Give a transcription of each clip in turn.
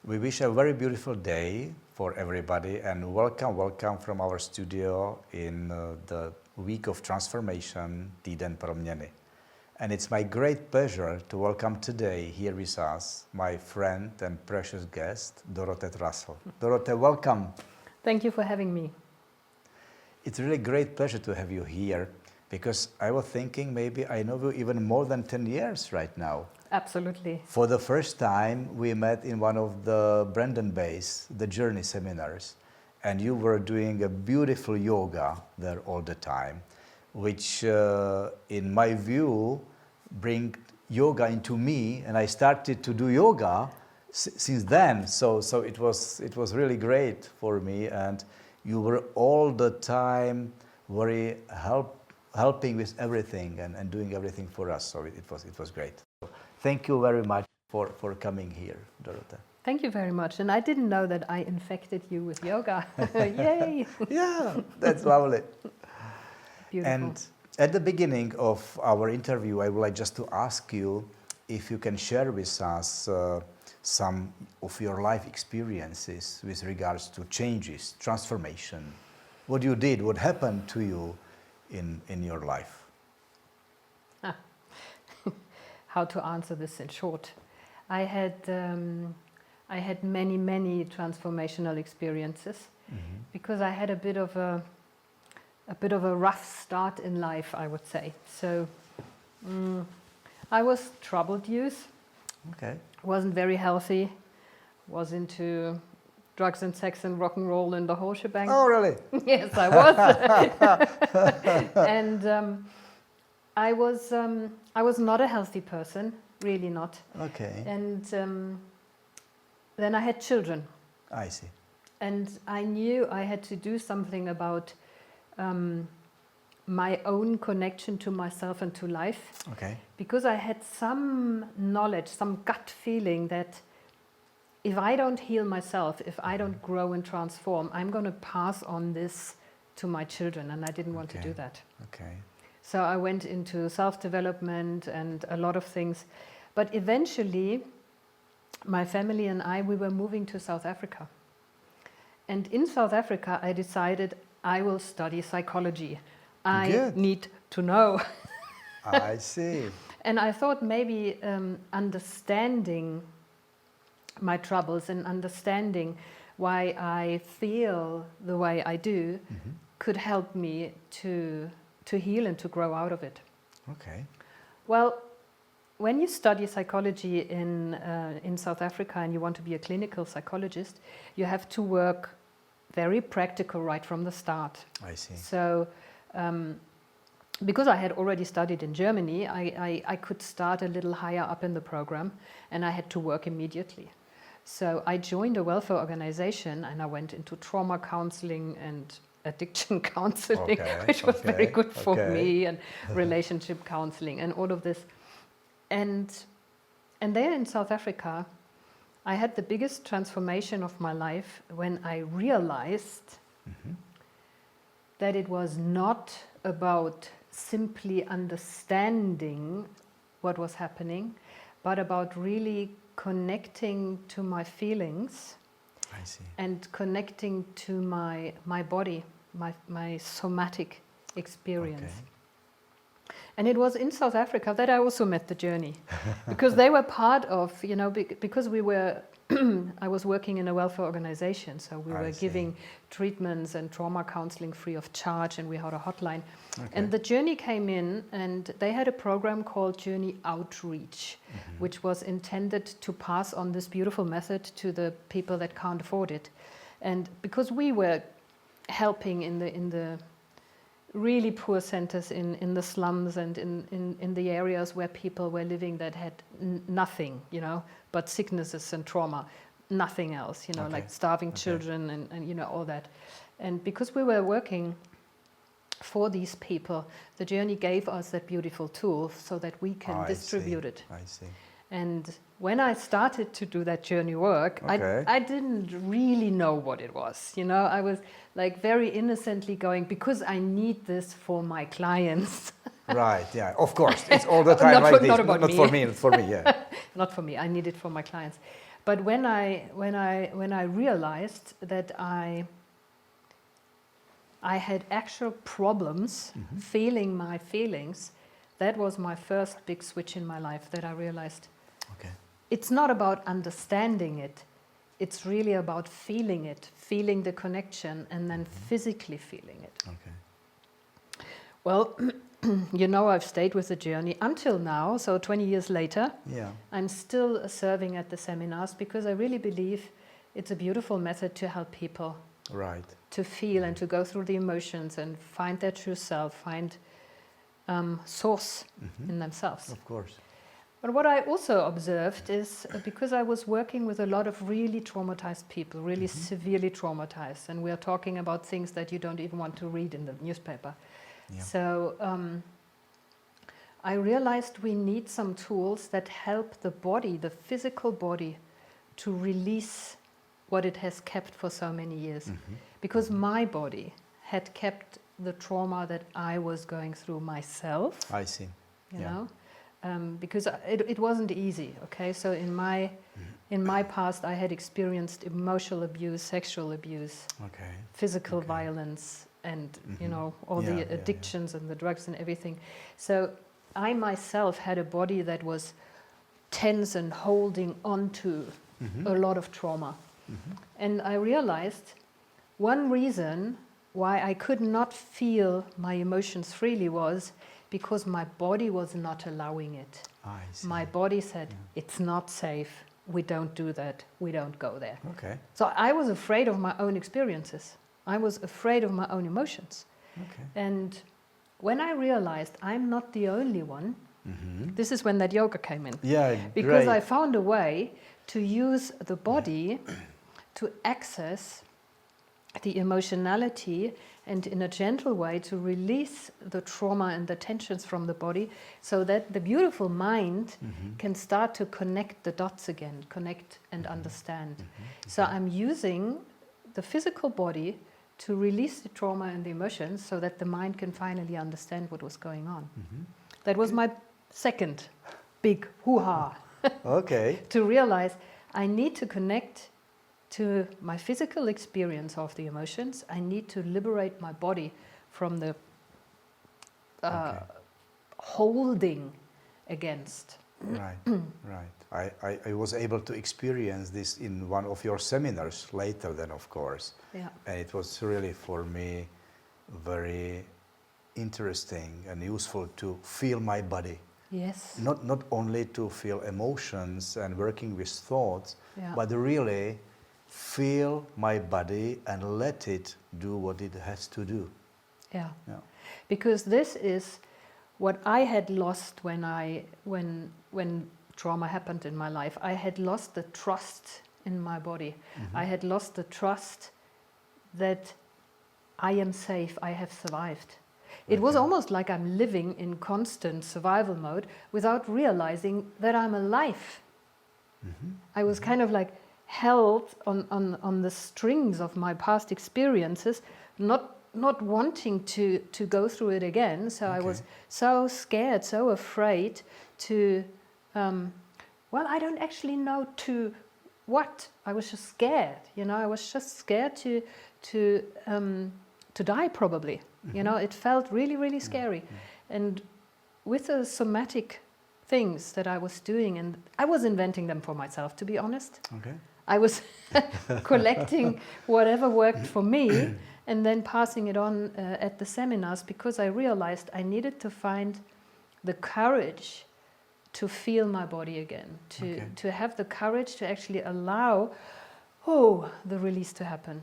We wish a very beautiful day for everybody and welcome from our studio in the week of transformation, Týden promeny. And it's my great pleasure to welcome today here with us my friend and precious guest, Dorothe Trassl. Dorothe, welcome. Thank you for having me. It's really great pleasure to have you here because I was thinking maybe I know you even more than 10 years right now. Absolutely. For the first time, we met in one of the Brandon Base, the Journey seminars, and you were doing a beautiful yoga there all the time, which in my view, bring yoga into me, and I started to do yoga since then. So it was really great for me, and you were all the time very helping with everything and doing everything for us. So it was great. Thank you very much for coming here, Dorothe. Thank you very much. And I didn't know that I infected you with yoga. Yay! Yeah, that's lovely. Beautiful. And at the beginning of our interview, I would like just to ask you if you can share with us some of your life experiences with regards to changes, transformation. What you did, what happened to you in your life? How to answer this in short. I had many transformational experiences because I had a bit of a rough start in life, I would say. So I was troubled youth. Okay. Wasn't very healthy. Was into drugs and sex and rock and roll and the whole shebang. Oh, really? Yes, I was. And I was not a healthy person, really not. Okay. And then I had children. I see. And I knew I had to do something about my own connection to myself and to life. Okay. Because I had some knowledge, some gut feeling that if I don't heal myself, if I don't grow and transform, I'm going to pass on this to my children, and I didn't want to do that. Okay. So I went into self-development and a lot of things. But eventually, my family and we were moving to South Africa. And in South Africa, I decided I will study psychology. I need to know. I see. And I thought maybe understanding my troubles and understanding why I feel the way I do could help me to heal and to grow out of it. Okay. Well, when you study psychology in South Africa and you want to be a clinical psychologist, you have to work very practical right from the start. I see. So, because I had already studied in Germany, I could start a little higher up in the program, and I had to work immediately. So I joined a welfare organization, and I went into trauma counseling and addiction counseling, which was very good for me, and relationship counseling and all of this. And there in South Africa, I had the biggest transformation of my life when I realized that it was not about simply understanding what was happening, but about really connecting to my feelings. I see. And connecting to my body, my somatic experience. Okay. And it was in South Africa that I also met the Journey, because they were part of, because we were, I was working in a welfare organization, so we were giving treatments and trauma counseling free of charge, and we had a hotline. Okay. And the Journey came in, and they had a program called Journey Outreach, which was intended to pass on this beautiful method to the people that can't afford it. And because we were helping in the really poor centers in the slums and in the areas where people were living that had nothing, but sicknesses and trauma, nothing else, like starving children and all that. And because we were working for these people, the Journey gave us that beautiful tool so that we can distribute it. I see. And when I started to do that journey work, I didn't really know what it was. I was like very innocently going, because I need this for my clients. Right, yeah, of course. It's all the time like this. Not about not me. for me, not for me, yeah. Not for me, I need it for my clients. But when I realized that I had actual problems feeling my feelings, that was my first big switch in my life, that I realized it's not about understanding it, it's really about feeling it, feeling the connection, and then physically feeling it. Well, you know, I've stayed with the journey until now, so 20 years later, I'm still serving at the seminars because I really believe it's a beautiful method to help people to feel and to go through the emotions and find their true self, find source in themselves. Of course. But what I also observed is, because I was working with a lot of really traumatized people, really severely traumatized, and we are talking about things that you don't even want to read in the newspaper. So I realized we need some tools that help the body, the physical body, to release what it has kept for so many years. Because my body had kept the trauma that I was going through myself. I see. You know? Because it wasn't easy, okay? So in my past, I had experienced emotional abuse, sexual abuse, physical violence, and you know, all the addictions and the drugs and everything. So I myself had a body that was tense and holding on to a lot of trauma. And I realized one reason why I could not feel my emotions freely was because my body was not allowing it. My body said, it's not safe, we don't do that, we don't go there. So I was afraid of my own experiences. I was afraid of my own emotions. And when I realized I'm not the only one, this is when that yoga came in. Because I found a way to use the body to access the emotionality and in a gentle way to release the trauma and the tensions from the body so that the beautiful mind can start to connect the dots again, connect and understand. So I'm using the physical body to release the trauma and the emotions so that the mind can finally understand what was going on. That was my second big hoo-ha. To realize I need to connect to my physical experience of the emotions. I need to liberate my body from the holding against. I was able to experience this in one of your seminars later then, of course. And it was really for me very interesting and useful to feel my body. Not only to feel emotions and working with thoughts, but really feel my body and let it do what it has to do. Because this is what I had lost when trauma happened in my life. I had lost the trust in my body. I had lost the trust that I am safe, I have survived. It was almost like I'm living in constant survival mode without realizing that I'm alive. I was kind of like held on the strings of my past experiences, not wanting to go through it again. So I was so scared, so afraid to, well, I don't actually know to what. I was just scared, you know, I was just scared to die probably. You know, it felt really, really scary. And with the somatic things that I was doing, and I was inventing them for myself, to be honest. I was collecting whatever worked for me and then passing it on at the seminars because I realized I needed to find the courage to feel my body again, to have the courage to actually allow the release to happen.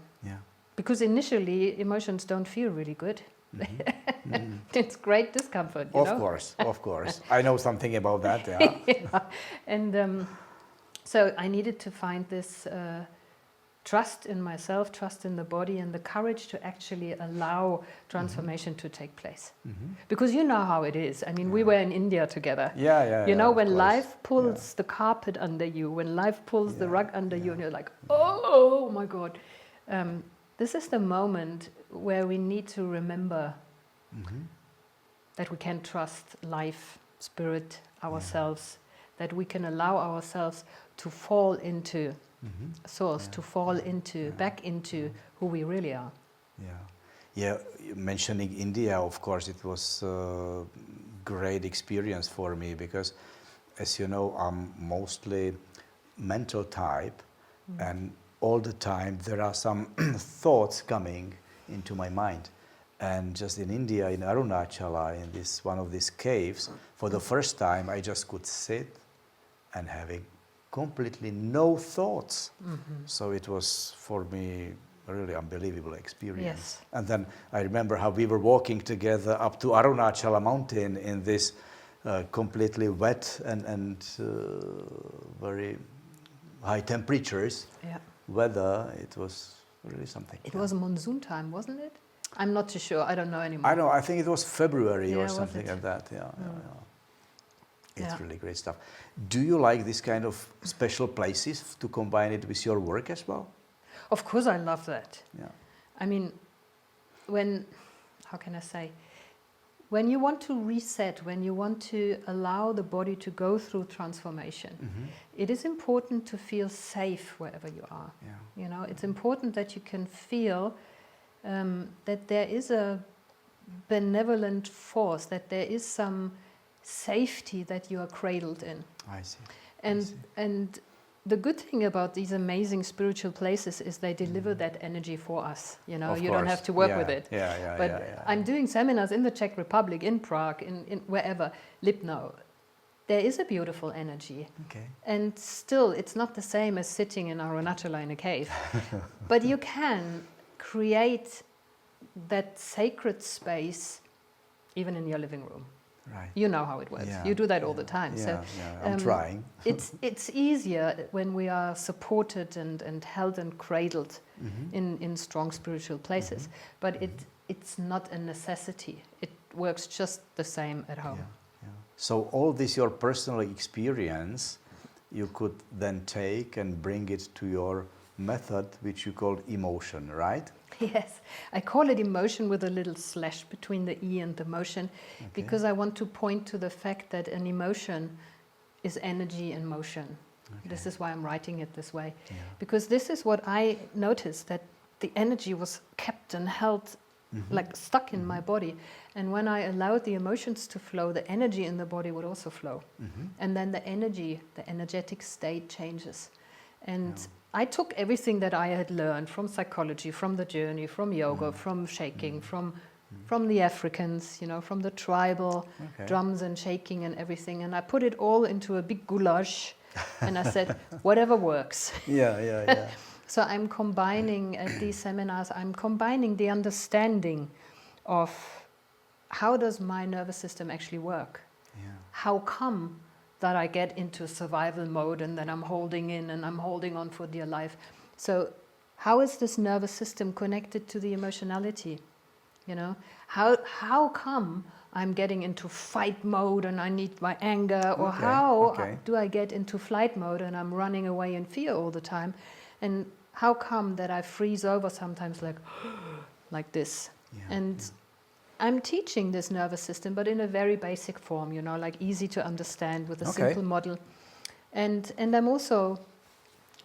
Because initially emotions don't feel really good. It's great discomfort, you know? Of course. I know something about that, And so I needed to find this trust in myself, trust in the body, and the courage to actually allow transformation to take place. Because you know how it is. I mean, we were in India together. You know, when life pulls the carpet under you, when life pulls the rug under you, and you're like, oh my God. This is the moment where we need to remember that we can trust life, spirit, ourselves, that we can allow ourselves to fall into source, to fall into, back into who we really are. Yeah, mentioning India, of course, it was a great experience for me because, as you know, I'm mostly mental type, and all the time there are some thoughts coming into my mind. And just in India, in Arunachala, in this one of these caves, for the first time I just could sit and having completely no thoughts. So it was for me a really unbelievable experience. Yes. And then I remember how we were walking together up to Arunachala mountain in this completely wet and very high temperatures, weather. It was really something. It was monsoon time, wasn't it? I'm not too sure. I don't know anymore. I know. I think it was February or something like that. It's really great stuff. Do you like this kind of special places to combine it with your work as well? Of course, I love that. Yeah. I mean, how can I say? When you want to reset, when you want to allow the body to go through transformation, it is important to feel safe wherever you are. Yeah. You know, it's important that you can feel that there is a benevolent force, that there is some safety that you are cradled in. I see. And the good thing about these amazing spiritual places is they deliver that energy for us. You know, you don't have to work with it. But I'm doing seminars in the Czech Republic, in Prague, in wherever, Lipno. There is a beautiful energy. Okay. And still, it's not the same as sitting in Arunachala in a cave. But you can create that sacred space even in your living room. Right. You know how it works. You do that all the time. I'm trying. It's easier when we are supported and held and cradled in strong spiritual places. But it's not a necessity. It works just the same at home. So all this, your personal experience, you could then take and bring it to your method, which you call emotion, right? Yes, I call it emotion with a little slash between the E and the motion, because I want to point to the fact that an emotion is energy in motion. This is why I'm writing it this way, because this is what I noticed, that the energy was kept and held like stuck in my body, and when I allowed the emotions to flow, the energy in the body would also flow, and then the energetic state changes. And I took everything that I had learned from psychology, from the journey, from yoga, from shaking, from the Africans, you know, from the tribal drums and shaking and everything, and I put it all into a big goulash, and I said, whatever works. So I'm combining, at these seminars, I'm combining the understanding of how does my nervous system actually work? How come that I get into survival mode and then I'm holding in and I'm holding on for dear life? So how is this nervous system connected to the emotionality? You know, how come I'm getting into fight mode and I need my anger, or how do I get into flight mode and I'm running away in fear all the time? And how come that I freeze over sometimes like this? I'm teaching this nervous system, but in a very basic form, you know, like easy to understand with a simple model. And I'm also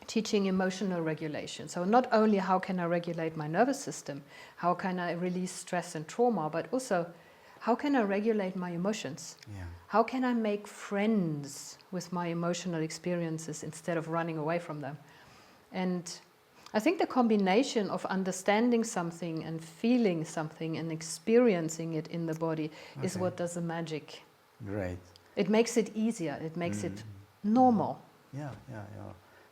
teaching emotional regulation. So not only how can I regulate my nervous system, how can I release stress and trauma, but also how can I regulate my emotions? How can I make friends with my emotional experiences instead of running away from them? And I think the combination of understanding something and feeling something and experiencing it in the body is what does the magic. Great. It makes it easier. It makes it normal.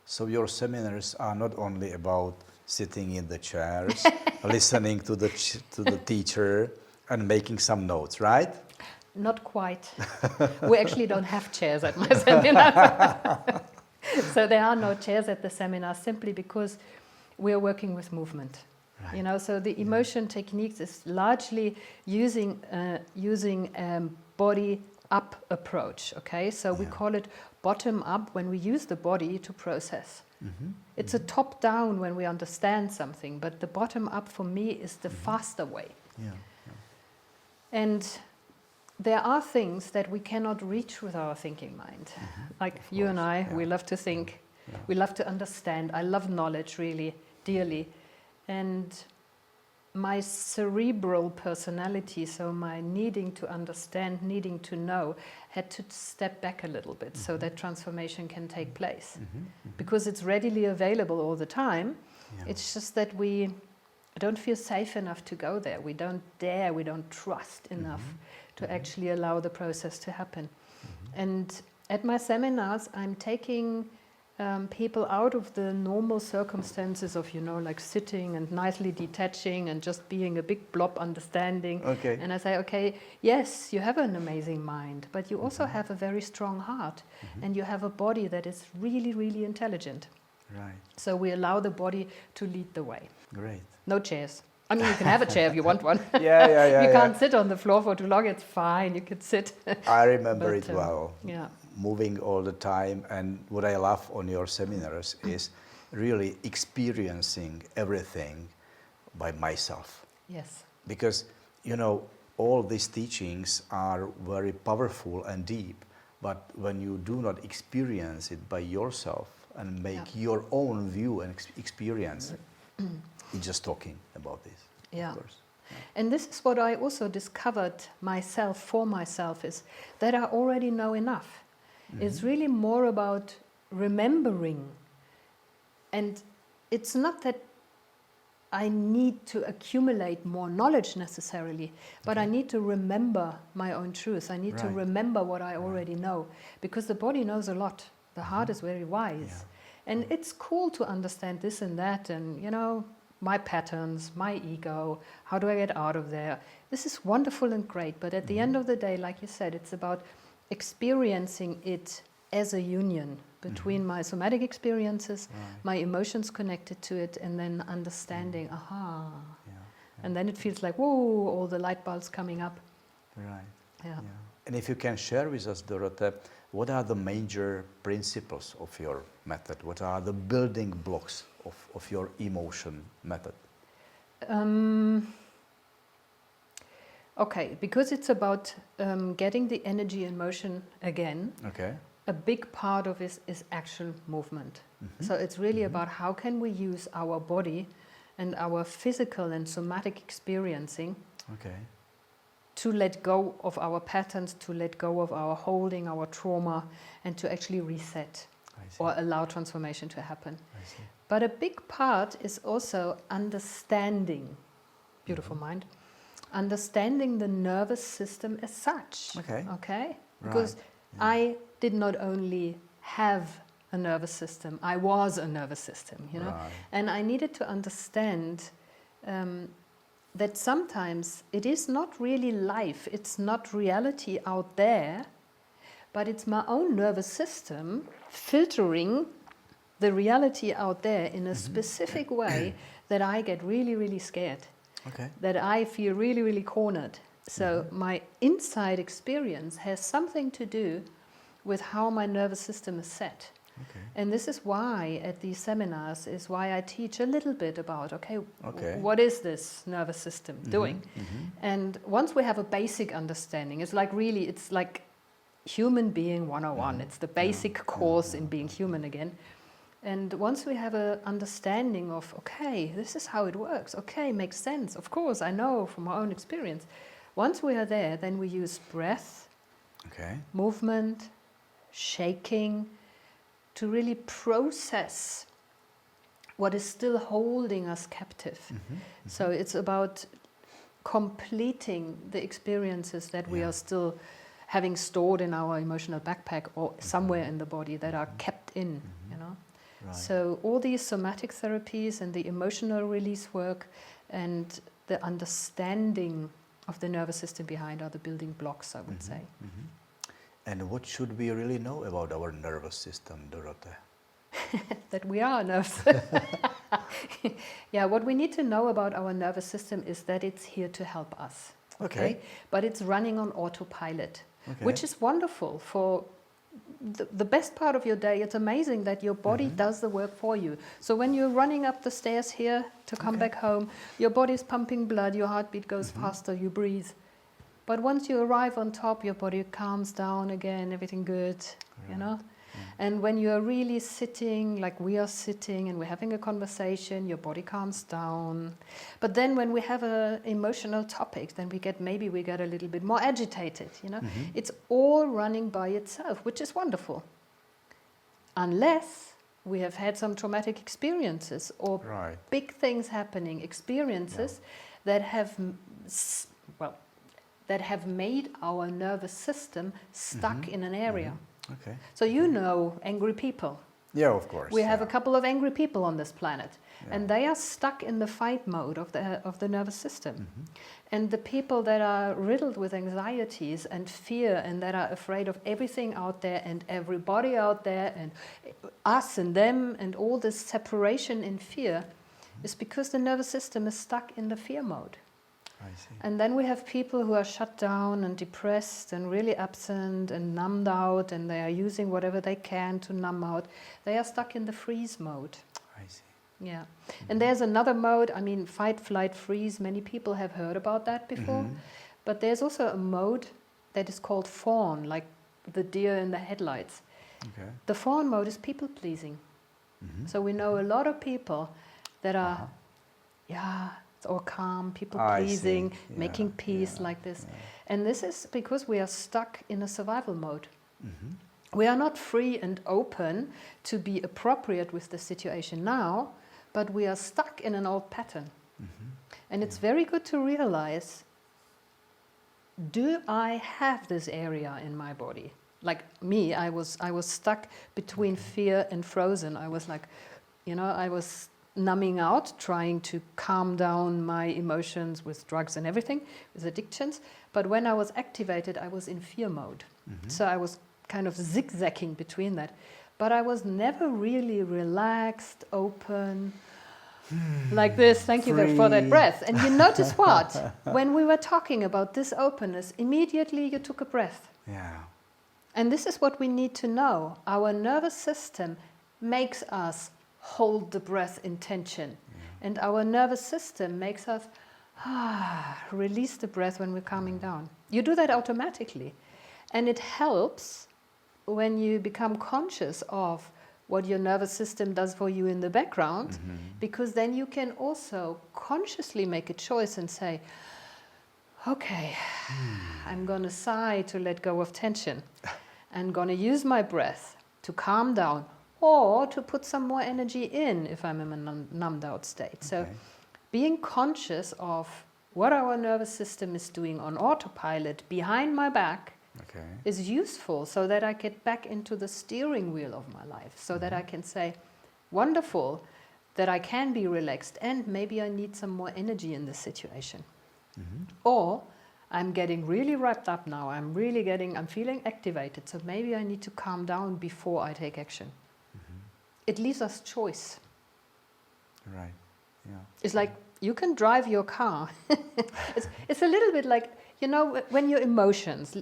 So your seminars are not only about sitting in the chairs, listening to the teacher and making some notes, right? Not quite. We actually don't have chairs at my seminar. So there are no chairs at the seminar, simply because we are working with movement. You know, so the emotion techniques is largely using body up approach. Okay, so we call it bottom up when we use the body to process. It's a top down when we understand something, but the bottom up for me is the faster way. And there are things that we cannot reach with our thinking mind. Like you and I, we love to think, we love to understand. I love knowledge really dearly. And my cerebral personality, so my needing to understand, needing to know, had to step back a little bit so that transformation can take place. Because it's readily available all the time. It's just that we don't feel safe enough to go there. We don't dare, we don't trust enough to actually allow the process to happen. And at my seminars, I'm taking people out of the normal circumstances of, like sitting and nicely detaching and just being a big blob understanding. Okay. And I say, okay, yes, you have an amazing mind, but you also have a very strong heart, and you have a body that is really, really intelligent. Right. So we allow the body to lead the way. Great. No chairs. I mean, you can have a chair if you want one. Yeah. You can't sit on the floor for too long, it's fine, you can sit. I remember But, it well. Yeah. Moving all the time, and what I love on your seminars is really experiencing everything by myself. Yes. Because, all these teachings are very powerful and deep, but when you do not experience it by yourself and make your own view and experience, you're just talking about this, of course. And this is what I also discovered for myself, is that I already know enough. It's really more about remembering. And it's not that I need to accumulate more knowledge necessarily, but I need to remember my own truth. I need to remember what I already know, because the body knows a lot. The heart is very wise. And it's cool to understand this and that, and my patterns, my ego, how do I get out of there? This is wonderful and great, but at the end of the day, like you said, it's about experiencing it as a union between my somatic experiences, my emotions connected to it, and then understanding, and then it feels like, whoa, all the light bulbs coming up. Right. Yeah. And if you can share with us, Dorothe, what are the major principles of your method? What are the building blocks of your emotion method? Okay, because it's about getting the energy in motion again. Okay. A big part of it is actual movement. So it's really about how can we use our body and our physical and somatic experiencing to let go of our patterns, to let go of our holding, our trauma, and to actually reset or allow transformation to happen. But a big part is also understanding, beautiful mind, understanding the nervous system as such. Okay? Because I did not only have a nervous system, I was a nervous system, and I needed to understand that sometimes it is not really life, it's not reality out there, but it's my own nervous system filtering the reality out there in a specific way that I get really, really scared, that I feel really, really cornered. So my inside experience has something to do with how my nervous system is set. And this is why at these seminars is why I teach a little bit about, what is this nervous system doing? And once we have a basic understanding, it's like human being 101. It's the basic course in being human again. And once we have an understanding of, this is how it works. Makes sense. Of course, I know from our own experience. Once we are there, then we use breath, movement, shaking, to really process what is still holding us captive. So it's about completing the experiences that we are still having stored in our emotional backpack or somewhere in the body that are kept in, So all these somatic therapies and the emotional release work and the understanding of the nervous system behind are the building blocks, I would say. And what should we really know about our nervous system, Dorothe? That we are nervous. What we need to know about our nervous system is that it's here to help us. But it's running on autopilot, which is wonderful for the best part of your day. It's amazing that your body does the work for you. So when you're running up the stairs here to come back home, your body's pumping blood, your heartbeat goes faster, you breathe. But once you arrive on top, your body calms down again, everything good, you know? And when you are really sitting, like we are sitting and we're having a conversation, your body calms down. But then when we have emotional topics, then maybe we get a little bit more agitated, you know? It's all running by itself, which is wonderful. Unless we have had some traumatic experiences or big things happening, experiences that have made our nervous system stuck in an area. Okay. So you know angry people. Yeah, of course. We have a couple of angry people on this planet, and they are stuck in the fight mode of the nervous system. And the people that are riddled with anxieties and fear and that are afraid of everything out there and everybody out there and us and them and all this separation in fear is because the nervous system is stuck in the fear mode. I see. And then we have people who are shut down and depressed and really absent and numbed out, and they are using whatever they can to numb out. They are stuck in the freeze mode. I see. Yeah. And there's another mode, I mean, fight, flight, freeze. Many people have heard about that before. But there's also a mode that is called fawn, like the deer in the headlights. Okay. The fawn mode is people pleasing. So we know a lot of people that are, or calm, people pleasing, making peace like this. And this is because we are stuck in a survival mode. We are not free and open to be appropriate with the situation now, but we are stuck in an old pattern. And it's very good to realize, do I have this area in my body? Like me, I was stuck between fear and frozen. I was like, you know, I was numbing out, trying to calm down my emotions with drugs and everything, with addictions. But when I was activated, I was in fear mode. So I was kind of zigzagging between that. But I was never really relaxed, open, like this. Thank you for that breath. And you notice what? When we were talking about this openness, immediately you took a breath. Yeah. And this is what we need to know. Our nervous system makes us hold the breath in tension. And our nervous system makes us release the breath when we're calming down. You do that automatically. And it helps when you become conscious of what your nervous system does for you in the background, because then you can also consciously make a choice and say, okay, I'm going to sigh to let go of tension. I'm going to use my breath to calm down, or to put some more energy in if I'm in a numbed out state. So being conscious of what our nervous system is doing on autopilot behind my back is useful, so that I get back into the steering wheel of my life, so that I can say, wonderful, that I can be relaxed, and maybe I need some more energy in this situation. Or I'm getting really wrapped up now, I'm feeling activated, so maybe I need to calm down before I take action. It leaves us choice. Right. Yeah. It's like you can drive your car. It's a little bit like, you know, when your emotions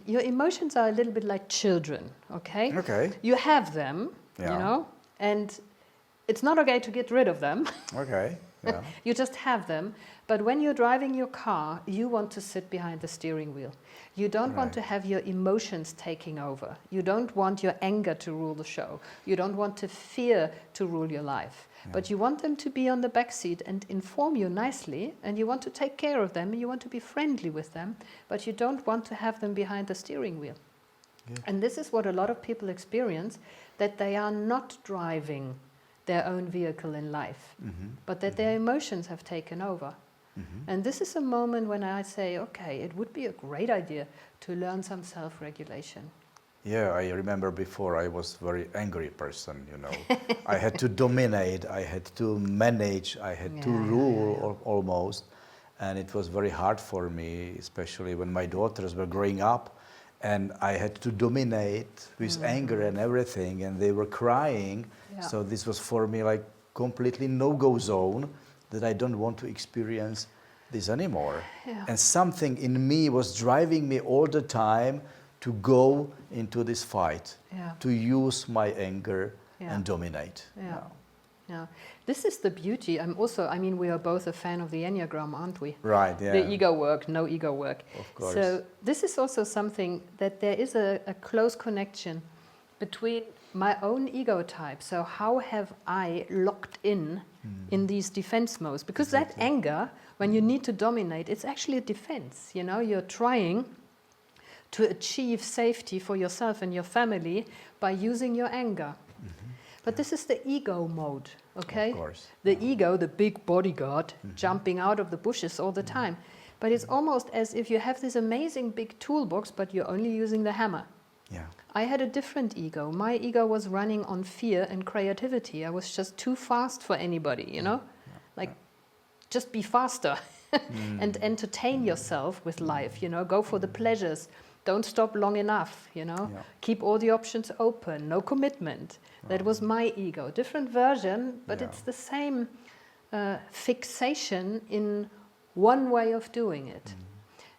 are a little bit like children, okay? Okay. You have them, you know, and it's not okay to get rid of them. Okay. Yeah. You just have them. But when you're driving your car, you want to sit behind the steering wheel. You don't want to have your emotions taking over. You don't want your anger to rule the show. You don't want to fear to rule your life. But you want them to be on the back seat and inform you nicely, and you want to take care of them, and you want to be friendly with them, but you don't want to have them behind the steering wheel. And this is what a lot of people experience, that they are not driving their own vehicle in life, but that their emotions have taken over. And this is a moment when I say, okay, it would be a great idea to learn some self-regulation. Yeah, I remember before I was a very angry person, you know. I had to dominate, I had to manage, I had to rule almost. And it was very hard for me, especially when my daughters were growing up. And I had to dominate with anger and everything, and they were crying. So this was for me like completely no-go zone, that I don't want to experience this anymore. And something in me was driving me all the time to go into this fight, to use my anger and dominate. Yeah. This is the beauty. We are both a fan of the Enneagram, aren't we? Right, yeah. The ego work, no ego work. Of course. So this is also something that there is a close connection between my own ego type. So how have I locked in these defense modes? Because that anger, when you need to dominate, it's actually a defense. You know, you're trying to achieve safety for yourself and your family by using your anger. But this is the ego mode, okay? Of course. The ego, the big bodyguard, jumping out of the bushes all the time. But it's almost as if you have this amazing big toolbox, but you're only using the hammer. Yeah. I had a different ego. My ego was running on fear and creativity. I was just too fast for anybody, you know? Just be faster and entertain yourself with life, you know? Go for the pleasures. Don't stop long enough, you know? Yeah. Keep all the options open, no commitment. That was my ego. Different version, but it's the same fixation in one way of doing it.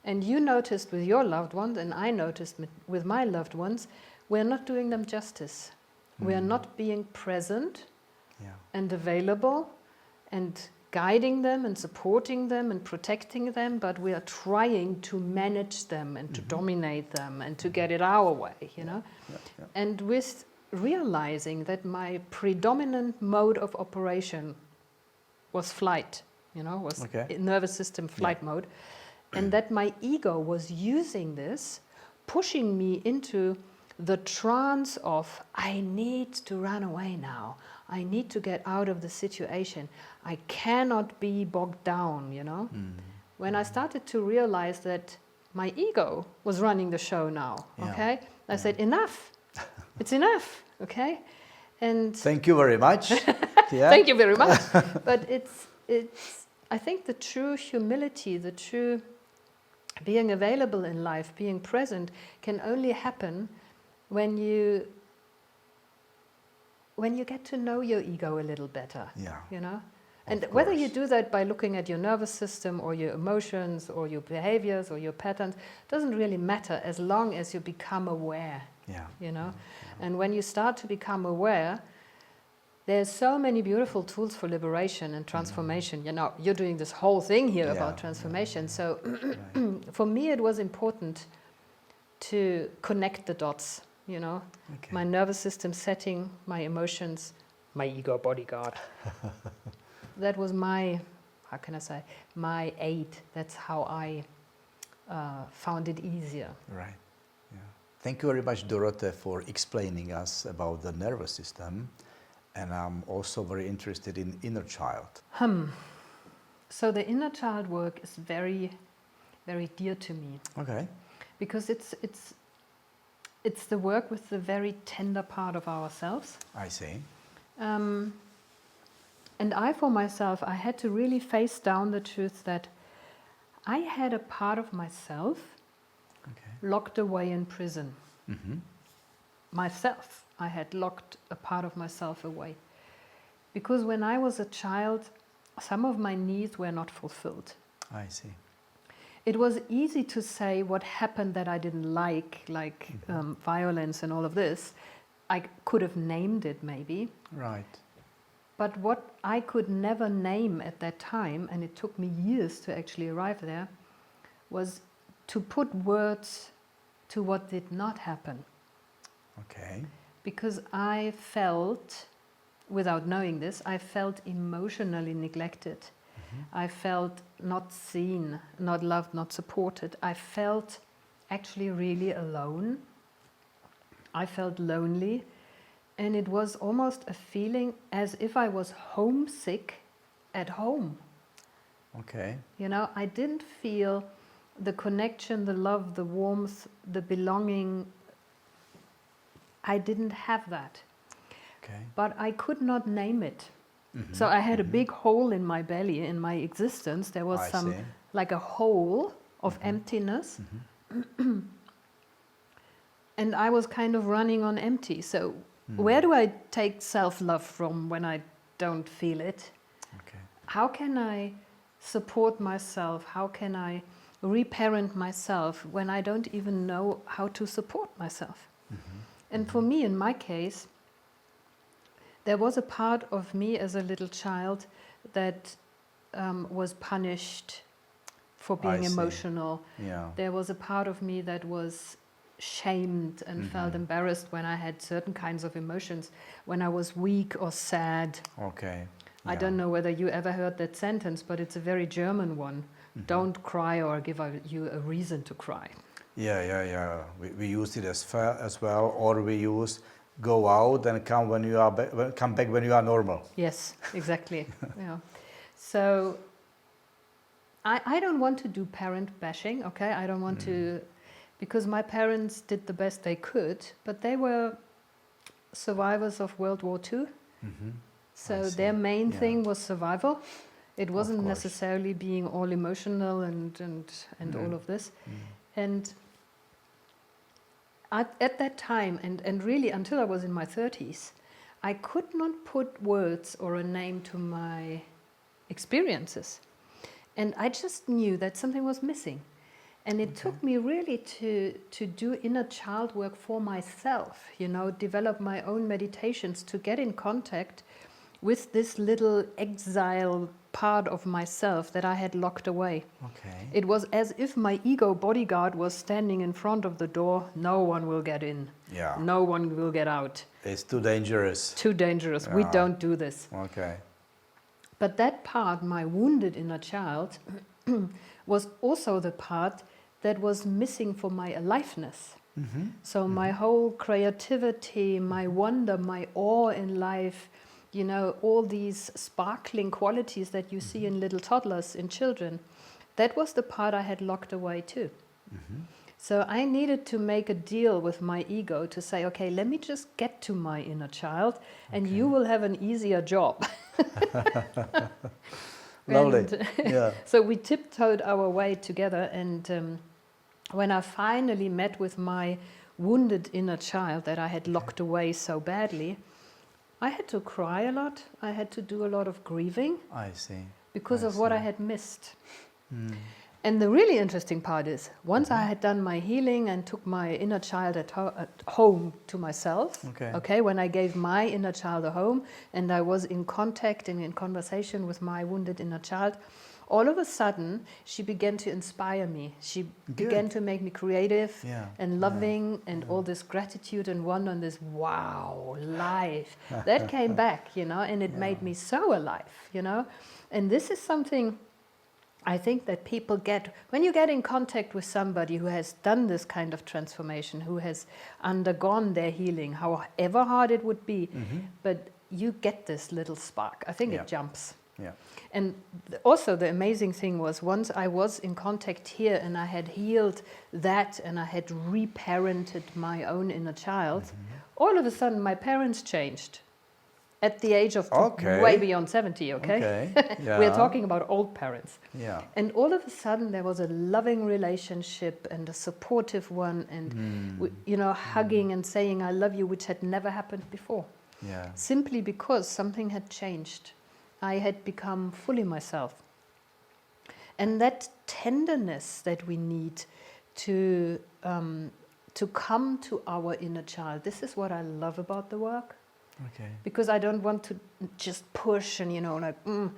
And you noticed with your loved ones, and I noticed with my loved ones, we're not doing them justice. We are not being present and available and guiding them and supporting them and protecting them, but we are trying to manage them and to dominate them and to get it our way, you know? And with realizing that my predominant mode of operation was flight, you know, was nervous system flight mode, and that my ego was using this, pushing me into the trance of, I need to run away now. I need to get out of the situation. I cannot be bogged down, you know. When I started to realize that my ego was running the show now, okay? I said, enough. It's enough, okay? And thank you very much. Thank you very much. But it's I think the true humility, the true being available in life, being present, can only happen when you get to know your ego a little better, you know? And whether you do that by looking at your nervous system or your emotions or your behaviors or your patterns, doesn't really matter as long as you become aware, you know? And when you start to become aware, there's so many beautiful tools for liberation and transformation. You know, you're doing this whole thing here about transformation. So for me, it was important to connect the dots, you know, my nervous system setting, my emotions, my ego bodyguard. That was my, how can I say, my aid. That's how I found it easier. Right. Yeah. Thank you very much, Dorothe, for explaining us about the nervous system. And I'm also very interested in inner child. So the inner child work is very, very dear to me. Okay. Because it's the work with the very tender part of ourselves. I see. And I, for myself, I had to really face down the truth that I had a part of myself locked away in prison. Myself. I had locked a part of myself away. Because when I was a child, some of my needs were not fulfilled. I see. It was easy to say what happened that I didn't like violence and all of this. I could have named it maybe. Right. But what I could never name at that time, and it took me years to actually arrive there, was to put words to what did not happen. Okay. Because I felt, without knowing this, I felt emotionally neglected. I felt not seen, not loved, not supported. I felt actually really alone. I felt lonely. And it was almost a feeling as if I was homesick at home. Okay. You know, I didn't feel the connection, the love, the warmth, the belonging. I didn't have that. Okay. But I could not name it. So I had a big hole in my belly, in my existence. There was like a hole of emptiness. And I was kind of running on empty. So where do I take self-love from when I don't feel it? Okay. How can I support myself? How can I reparent myself when I don't even know how to support myself? And for me, in my case, there was a part of me as a little child that was punished for being emotional. Yeah. There was a part of me that was shamed and felt embarrassed when I had certain kinds of emotions, when I was weak or sad. Okay. I don't know whether you ever heard that sentence, but it's a very German one. Don't cry or give you a reason to cry. Yeah. We use it as well, or we use go out and come when you are come back when you are normal. Yes, exactly. Yeah. So I don't want to do parent bashing, okay? I don't want to, because my parents did the best they could, but they were survivors of World War II. So their main thing was survival. It wasn't necessarily being all emotional and all of this. And at that time, and really until I was in my 30s, I could not put words or a name to my experiences. And I just knew that something was missing. And it took me really to do inner child work for myself, develop my own meditations to get in contact with this little exile part of myself that I had locked away. Okay. It was as if my ego bodyguard was standing in front of the door. No one will get in. Yeah. No one will get out. It's too dangerous. Too dangerous. We don't do this. Okay. But that part, my wounded inner child, was also the part that was missing for my aliveness. So my whole creativity, my wonder, my awe in life, all these sparkling qualities that you see in little toddlers, in children, that was the part I had locked away too. So I needed to make a deal with my ego to say, okay, let me just get to my inner child and you will have an easier job. Lovely. Yeah. So we tiptoed our way together, and when I finally met with my wounded inner child that I had locked away so badly, I had to cry a lot. I had to do a lot of grieving. I see. Because of what I had missed. And the really interesting part is, once I had done my healing and took my inner child at home to myself, when I gave my inner child a home and I was in contact and in conversation with my wounded inner child, all of a sudden she began to inspire me. She began to make me creative and loving and all this gratitude and wonder and this wow, life. That came back, and it made me so alive, And this is something I think that people get, when you get in contact with somebody who has done this kind of transformation, who has undergone their healing, however hard it would be, but you get this little spark. I think it jumps. Yeah. And also the amazing thing was, once I was in contact here and I had healed that and I had reparented my own inner child, all of a sudden my parents changed. At the age of way beyond 70, We're talking about old parents. Yeah. And all of a sudden there was a loving relationship and a supportive one and, hugging and saying I love you, which had never happened before. Yeah. Simply because something had changed. I had become fully myself. And that tenderness that we need to come to our inner child, this is what I love about the work. Okay. Because I don't want to just push and,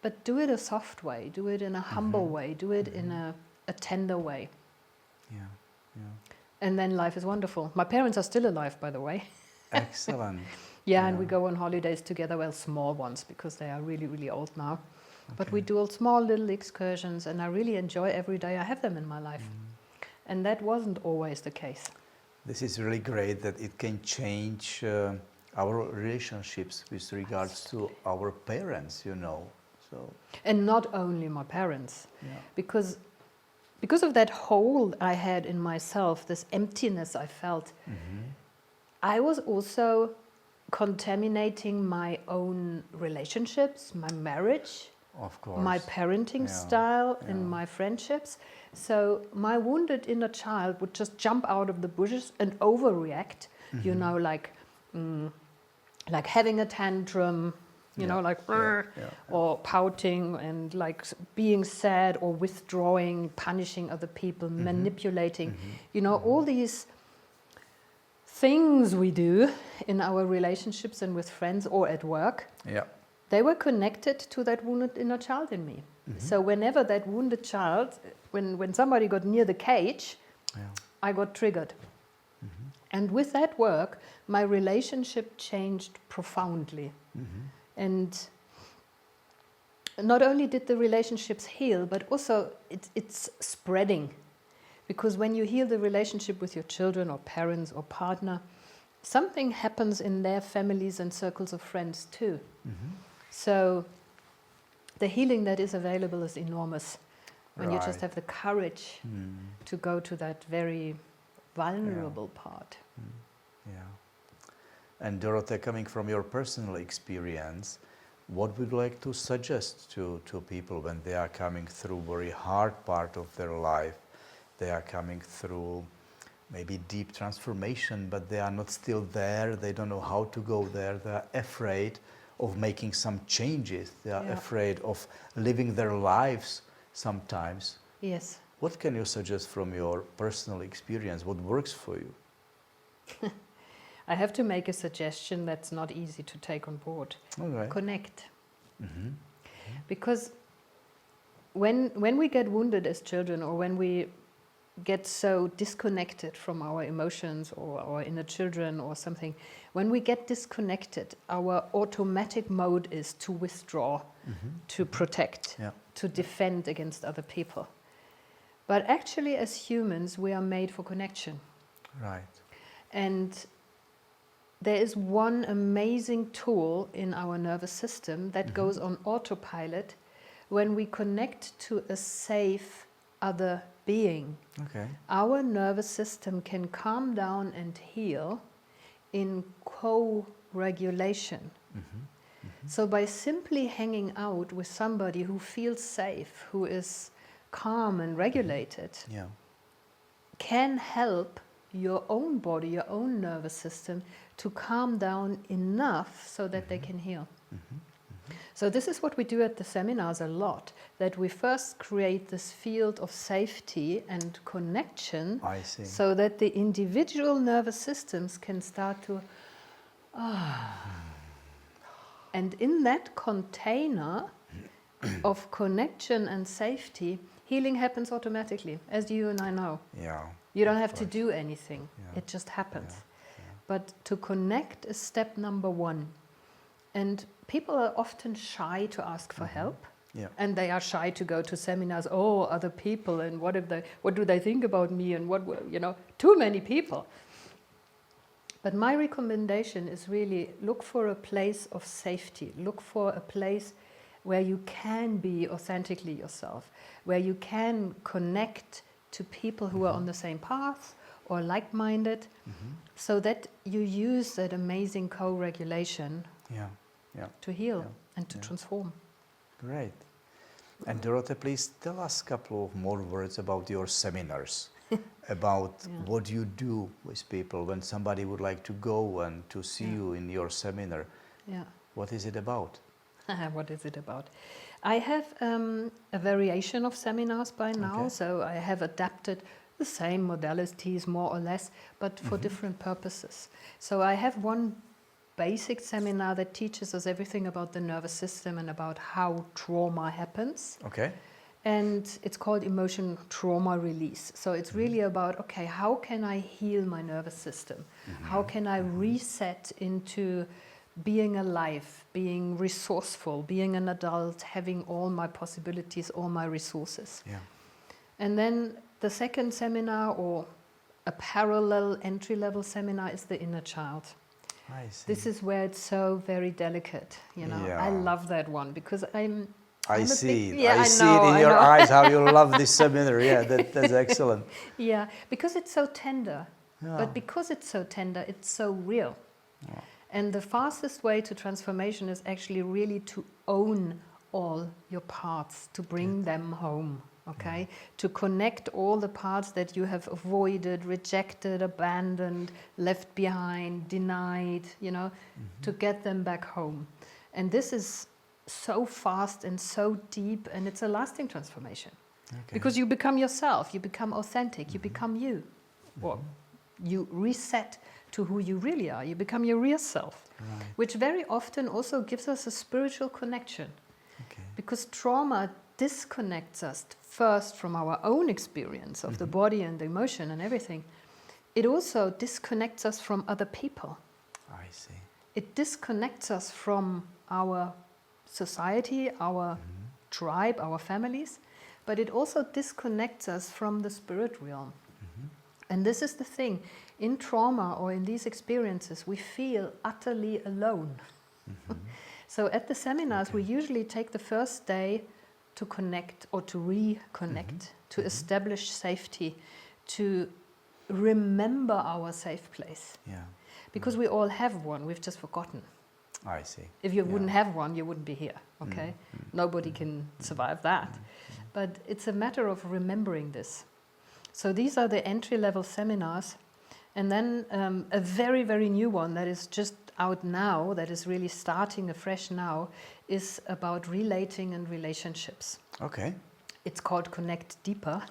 but do it a soft way, do it in a humble way, do it in a tender way. Yeah. And then life is wonderful. My parents are still alive, by the way. Excellent. And we go on holidays together, well, small ones, because they are really, really old now. But we do small little excursions, and I really enjoy every day I have them in my life. And that wasn't always the case. This is really great that it can change our relationships with regards to our parents, So. And not only my parents, because of that hole I had in myself, this emptiness I felt, I was also contaminating my own relationships, my marriage, of course, my parenting style and my friendships. So my wounded inner child would just jump out of the bushes and overreact, like having a tantrum, or pouting and like being sad or withdrawing, punishing other people, manipulating, all these things we do in our relationships and with friends or at work, Yeah. they were connected to that wounded inner child in me. So whenever that wounded child, when somebody got near the cage, Yeah. I got triggered. And with that work, my relationship changed profoundly. And not only did the relationships heal, but also it's spreading. Because when you heal the relationship with your children or parents or partner, something happens in their families and circles of friends too. So the healing that is available is enormous when you just Right. have the courage to go to that very vulnerable part. Yeah. And Dorothe, coming from your personal experience, what would you like to suggest to people when they are coming through very hard part of their life? They are coming through maybe deep transformation, but they are not still there. They don't know how to go there. They are afraid of making some changes. They are afraid of living their lives sometimes. Yes. What can you suggest from your personal experience? What works for you? I have to make a suggestion that's not easy to take on board. All right. Connect. Because when we get wounded as children, or when we get so disconnected from our emotions or our inner children or something, when we get disconnected, our automatic mode is to withdraw, to protect, to defend against other people. But actually, as humans, we are made for connection. Right. And there is one amazing tool in our nervous system that goes on autopilot when we connect to a safe other being. Okay. Our nervous system can calm down and heal in co-regulation. So by simply hanging out with somebody who feels safe, who is calm and regulated, Yeah. can help your own body, your own nervous system to calm down enough so that they can heal. So this is what we do at the seminars a lot, that we first create this field of safety and connection, I see. so that the individual nervous systems can start to and in that container of connection and safety, healing happens automatically, as you and I know. Yeah. You don't have Of to course. do anything. Yeah. It just happens. Yeah. But to connect is step number one. And people are often shy to ask for help. Yeah. And they are shy to go to seminars. Oh, other people, and what do they think about me, and too many people. But my recommendation is really look for a place of safety. Look for a place where you can be authentically yourself, where you can connect to people who are on the same path or like-minded, so that you use that amazing co-regulation Yeah. Yeah. to heal Yeah. and to Yeah. transform. Great. And Dorothe, please tell us a couple of more words about your seminars, about what you do with people when somebody would like to go and to see you in your seminar. Yeah. What is it about? What is it about? I have a variation of seminars by now, Okay. so I have adapted the same modalities more or less, but for different purposes. So I have one basic seminar that teaches us everything about the nervous system and about how trauma happens. Okay. And it's called emotion trauma release. So it's really about, okay, how can I heal my nervous system? How can I reset into being alive, being resourceful, being an adult, having all my possibilities, all my resources? Yeah. And then the second seminar, or a parallel entry-level seminar, is the inner child. I see. This is where it's so very delicate, Yeah. I love that one because I'm I a see big- it. yeah, I I see know, it in I your know. eyes how you love this seminar. Yeah, that's excellent. Yeah, because it's so tender. Yeah. But because it's so tender, it's so real. And the fastest way to transformation is actually really to own all your parts, to bring them home, okay? To connect all the parts that you have avoided, rejected, abandoned, left behind, denied, to get them back home. And this is so fast and so deep, and it's a lasting transformation. Okay. Because you become yourself, you become authentic, you become you. Or you reset to who you really are. You become your real self, which very often also gives us a spiritual connection. Okay. Because trauma disconnects us first from our own experience of the body and the emotion and everything. It also disconnects us from other people. I see. It disconnects us from our society, our tribe, our families, but it also disconnects us from the spirit realm. And this is the thing. In trauma or in these experiences, we feel utterly alone. So at the seminars, we usually take the first day to connect or to reconnect, to establish safety, to remember our safe place. Yeah. Because we all have one, we've just forgotten. I see. If you wouldn't have one, you wouldn't be here, okay? Nobody can survive that. But it's a matter of remembering this. So these are the entry-level seminars. And then a very, very new one that is just out now, that is really starting afresh now, is about relating and relationships. Okay. It's called Connect Deeper.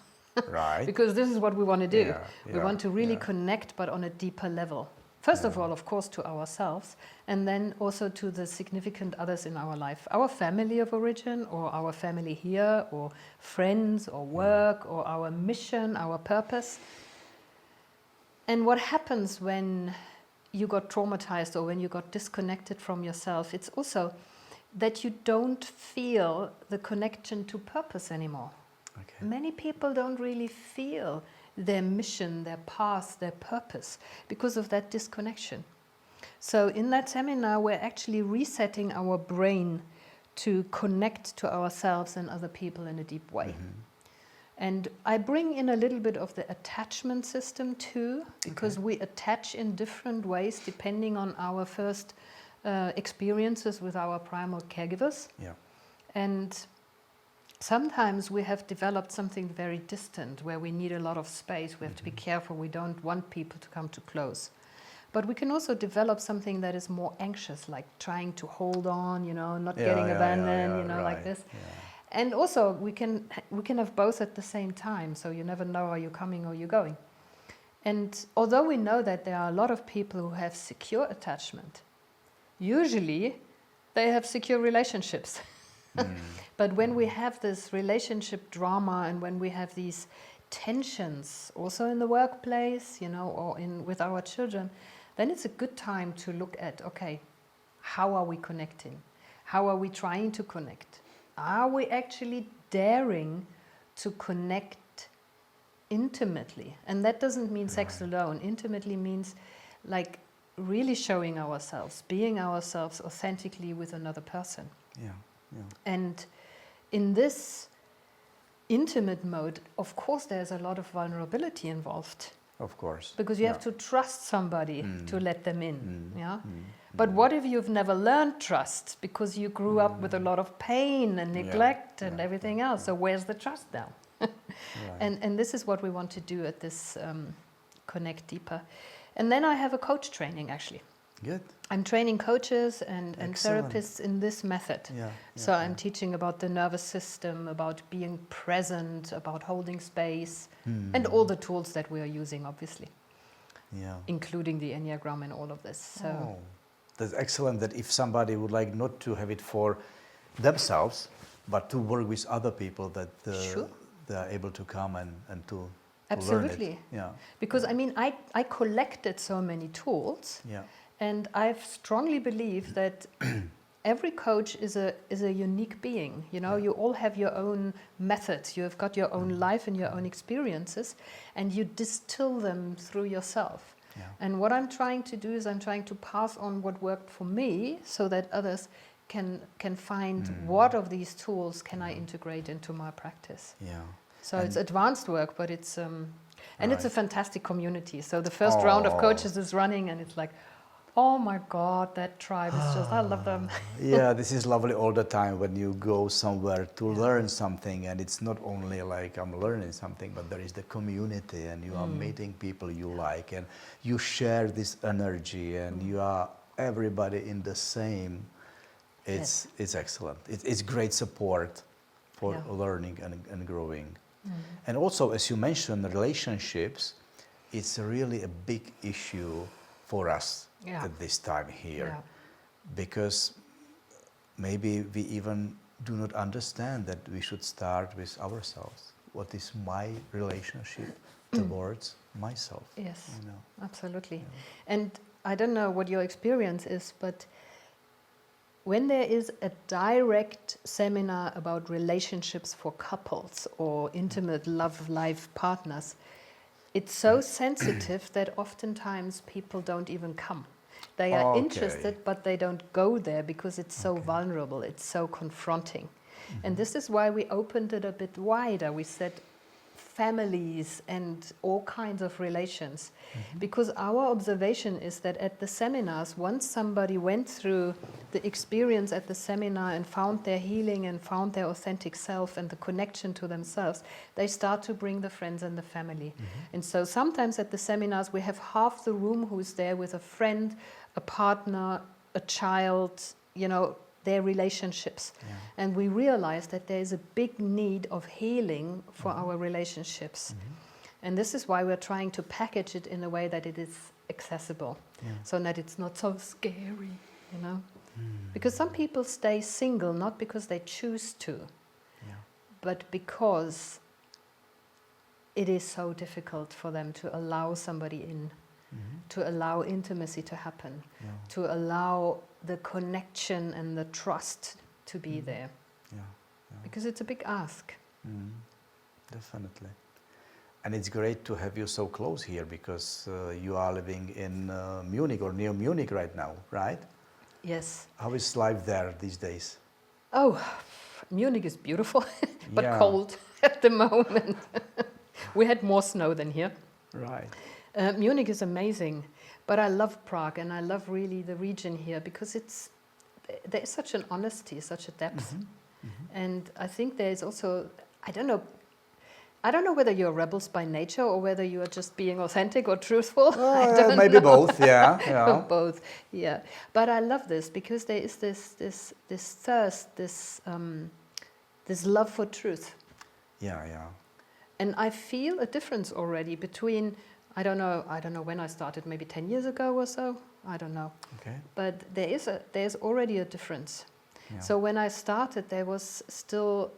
Right. Because this is what we want to do. Yeah, We want to really connect, but on a deeper level. First of all, of course, to ourselves, and then also to the significant others in our life. Our family of origin, or our family here, or friends, or work, or our mission, our purpose. And what happens when you got traumatized or when you got disconnected from yourself, it's also that you don't feel the connection to purpose anymore. Okay. Many people don't really feel their mission, their path, their purpose because of that disconnection. So in that seminar, we're actually resetting our brain to connect to ourselves and other people in a deep way. And I bring in a little bit of the attachment system too, because we attach in different ways depending on our first experiences with our primal caregivers. Yeah. And sometimes we have developed something very distant where we need a lot of space. We have to be careful. We don't want people to come too close. But we can also develop something that is more anxious, like trying to hold on, not getting abandoned, like this. Yeah. And also we can have both at the same time. So you never know, are you coming or you're going. And although we know that there are a lot of people who have secure attachment, usually they have secure relationships. But when we have this relationship drama and when we have these tensions, also in the workplace, or with our children, then it's a good time to look at, okay, how are we connecting? How are we trying to connect? Are we actually daring to connect intimately? And that doesn't mean sex alone. Intimately means like really showing ourselves, being ourselves authentically with another person. Yeah. And in this intimate mode, of course, there's a lot of vulnerability involved. Of course. Because you have to trust somebody to let them in. But what if you've never learned trust because you grew up with a lot of pain and neglect and everything else? So where's the trust now? And this is what we want to do at this Connect Deeper. And then I have a coach training, actually. Good. I'm training coaches and Excellent. therapists in this method. So I'm teaching about the nervous system, about being present, about holding space, and all the tools that we are using, obviously, including the Enneagram and all of this. So that's excellent that if somebody would like not to have it for themselves, but to work with other people, that they are able to come and to absolutely. learn it. Yeah. Because, I collected so many tools. And I strongly believe that every coach is a unique being. You all have your own methods. You have got your own life and your own experiences, and you distill them through yourself. And what I'm trying to do is I'm trying to pass on what worked for me, so that others can find what of these tools can I integrate into my practice. So it's advanced work, but it's and it's a fantastic community. So the first round of coaches is running, and it's like, oh my God, that tribe is just, I love them. This is lovely all the time when you go somewhere to learn something, and it's not only like I'm learning something, but there is the community, and you are meeting people you like, and you share this energy, and you are everybody in the same. It's excellent. It's great support for learning and growing. And also, as you mentioned, relationships, it's really a big issue for us at this time here. Yeah. Because maybe we even do not understand that we should start with ourselves. What is my relationship towards myself? Yes, You know? absolutely. Yeah. And I don't know what your experience is, but when there is a direct seminar about relationships for couples or intimate love life partners, it's so sensitive that oftentimes people don't even come. They are interested, but they don't go there because it's so vulnerable, it's so confronting. And this is why we opened it a bit wider. We said families and all kinds of relations. Because our observation is that at the seminars, once somebody went through the experience at the seminar and found their healing and found their authentic self and the connection to themselves, they start to bring the friends and the family. And so sometimes at the seminars we have half the room who's there with a friend, a partner, a child, you know, their relationships. And we realize that there is a big need of healing for our relationships. And this is why we're trying to package it in a way that it is accessible, so that it's not so scary, you know. Because some people stay single not because they choose to, but because it is so difficult for them to allow somebody in, to allow intimacy to happen, to allow the connection and the trust to be there. Because it's a big ask. Definitely. And it's great to have you so close here because you are living in Munich or near Munich right now, right? Yes. How is life there these days? Oh, Munich is beautiful, but cold at the moment. We had more snow than here. Right. Munich is amazing, but I love Prague and I love really the region here because there is such an honesty, such a depth. And I think there is also, I don't know whether you're rebels by nature or whether you are just being authentic or truthful. I don't maybe know. both, yeah. Both, yeah. But I love this because there is this thirst, this love for truth. Yeah. And I feel a difference already between, I don't know when I started, maybe 10 years ago or so, I don't know. Okay. But there's already a difference. So when I started, there was still,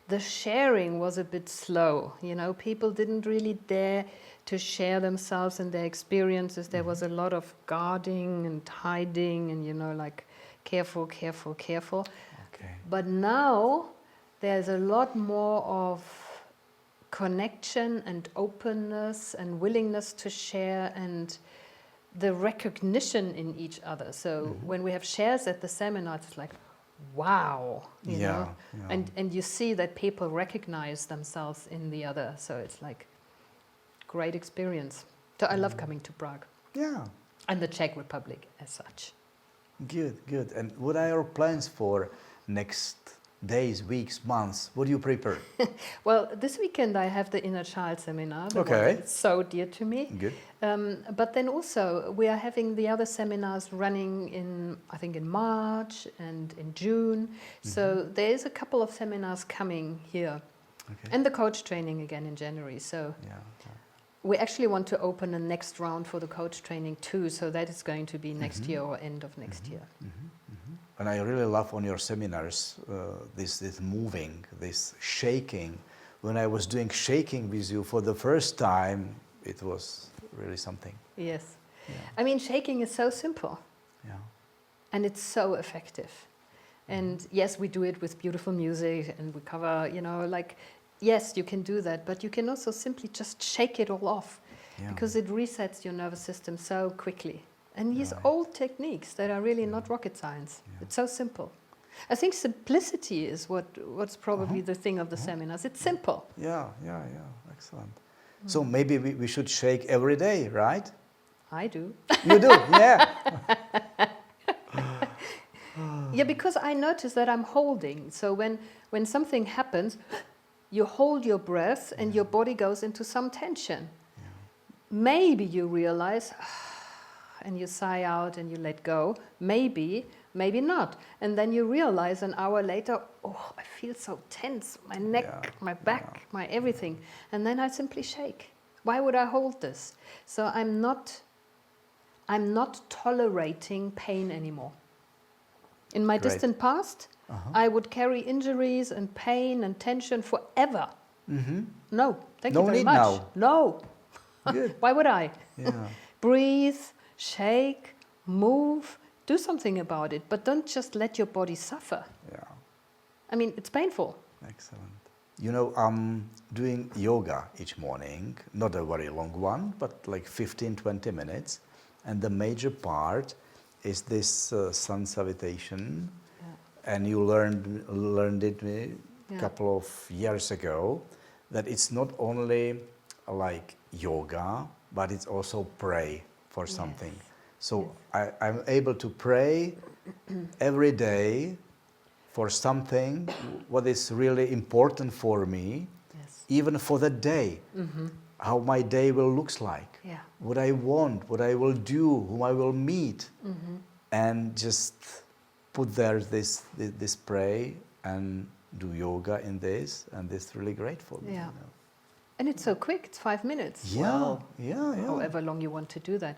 the sharing was a bit slow. You know, people didn't really dare to share themselves and their experiences. There was a lot of guarding and hiding and, you know, like careful. Okay. But now there's a lot more of connection and openness and willingness to share and the recognition in each other. So when we have shares at the seminar, it's like, wow, you know, and you see that people recognize themselves in the other. So it's like great experience. So I love coming to Prague. Yeah. And the Czech Republic as such. Good. And what are your plans for next days, weeks, months? What do you prepare? Well, this weekend I have the Inner Child Seminar. The one that's so dear to me. Good. But then also we are having the other seminars running in, I think, in March and in June. So there is a couple of seminars coming here. Okay. And the coach training again in January. So we actually want to open a next round for the coach training too. So that is going to be next year or end of next year. And I really love on your seminars this moving, this shaking. When I was doing shaking with you for the first time, it was really something. Yes. I mean, shaking is so simple. And it's so effective. And yes, we do it with beautiful music and we cover, you know, like, yes, you can do that, but you can also simply just shake it all off because it resets your nervous system so quickly. And these old techniques that are really not rocket science. It's so simple. I think simplicity is what's probably the thing of the seminars. It's simple. Yeah. Excellent. So maybe we should shake every day, right? I do. You do, yeah. Yeah, because I notice that I'm holding. So when something happens, you hold your breath and your body goes into some tension. Maybe you realize, and you sigh out and you let go. Maybe not. And then you realize an hour later, oh, I feel so tense, my neck, my back, my everything. And then I simply shake. Why would I hold this? So I'm not I'm not tolerating pain anymore. In my Great. distant past, I would carry injuries and pain and tension forever. No, thank you No very need much. now. No. Good. Why would I? Yeah. Breathe, shake, move, do something about it, but don't just let your body suffer. Yeah. I mean, it's painful. Excellent. You know, I'm doing yoga each morning, not a very long one, but like 15, 20 minutes. And the major part is this sun salutation. Yeah. And you learned it a couple of years ago, that it's not only like yoga, but it's also pray for something. Yes. So I'm able to pray every day for something what is really important for me, even for the day, how my day will look like, what I want, what I will do, whom I will meet, and just put there this pray and do yoga in this, and this is really great for me. Yeah. You know. And it's so quick, it's 5 minutes. Yeah, Well, yeah. however long you want to do that.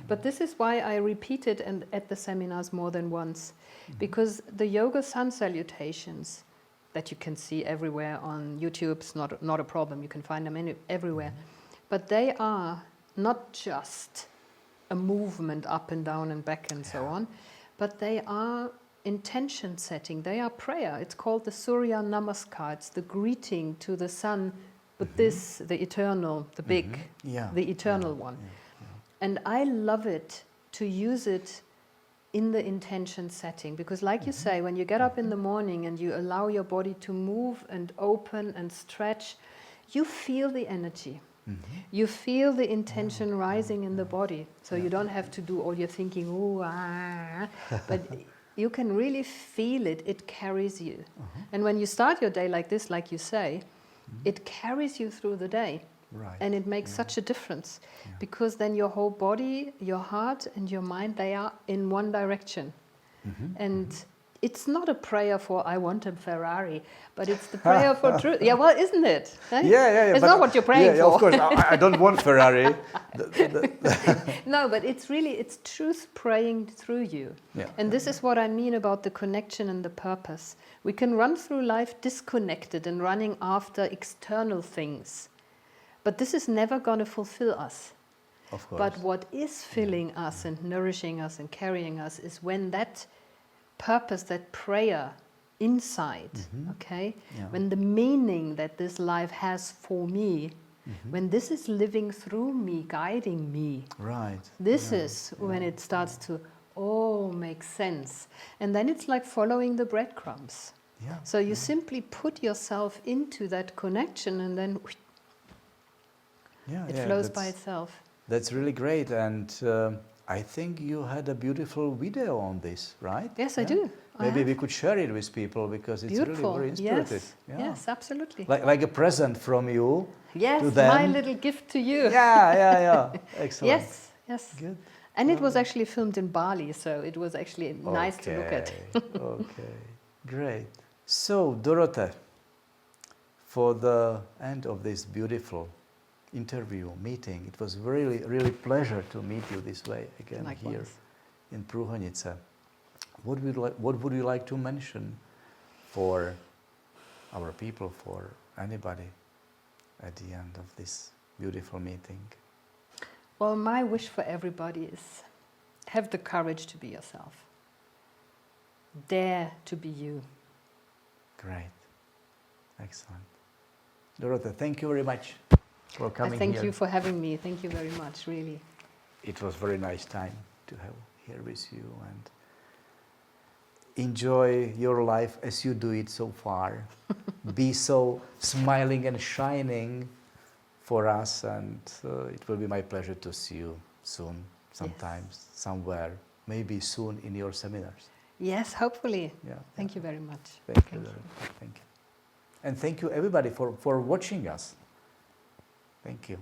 But this is why I repeat it and at the seminars more than once, because the yoga sun salutations that you can see everywhere on YouTube, it's not a problem, you can find them everywhere, but they are not just a movement up and down and back and so on, but they are intention setting, they are prayer. It's called the Surya Namaskar, it's the greeting to the sun with this, the eternal, the big, the eternal one. And I love it to use it in the intention setting, because like you say, when you get up in the morning and you allow your body to move and open and stretch, you feel the energy. You feel the intention rising in the body. So you don't have to do all your thinking, ooh, ah, but you can really feel it, it carries you. And when you start your day like this, like you say, it carries you through the day. Right. And it makes such a difference, because then your whole body, your heart and your mind, they are in one direction. And it's not a prayer for I want a Ferrari, but it's the prayer for truth. Yeah, well, isn't it? Eh? Yeah. It's not what you're praying for. Of course, I don't want Ferrari. No, but it's really, it's truth praying through you. Yeah. And this is what I mean about the connection and the purpose. We can run through life disconnected and running after external things. But this is never going to fulfill us. Of course. But what is filling us and nourishing us and carrying us is when that purpose, that prayer inside, okay? Yeah. When the meaning that this life has for me, when this is living through me, guiding me. Right. This is when it starts to, make sense. And then it's like following the breadcrumbs. Yeah. So you simply put yourself into that connection and then it flows by itself. That's really great, and I think you had a beautiful video on this, right? Yes, I do. Maybe we could share it with people, because it's beautiful. Really very inspirative. Yes, yes, absolutely. Like a present from you to them. Yes, my little gift to you. Yeah. Excellent. Yes. Good. And it was actually filmed in Bali, so it was actually nice to look at. Okay, great. So, Dorothe, for the end of this beautiful meeting, it was really pleasure to meet you this way again. Likewise. Here in Průhonice. What would you like to mention for our people, for anybody at the end of this beautiful meeting? Well, my wish for everybody is have the courage to be yourself. Dare to be you. Great. Excellent. Dorothe, thank you very much for coming here. Thank you for having me. Thank you very much, really. It was very nice time to have here with you, and enjoy your life as you do it so far. Be so smiling and shining for us, and it will be my pleasure to see you soon, sometimes, somewhere, maybe soon in your seminars. Yes, hopefully. Yeah. Thank you very much. Thank you. Thank you. And thank you everybody for watching us. Thank you.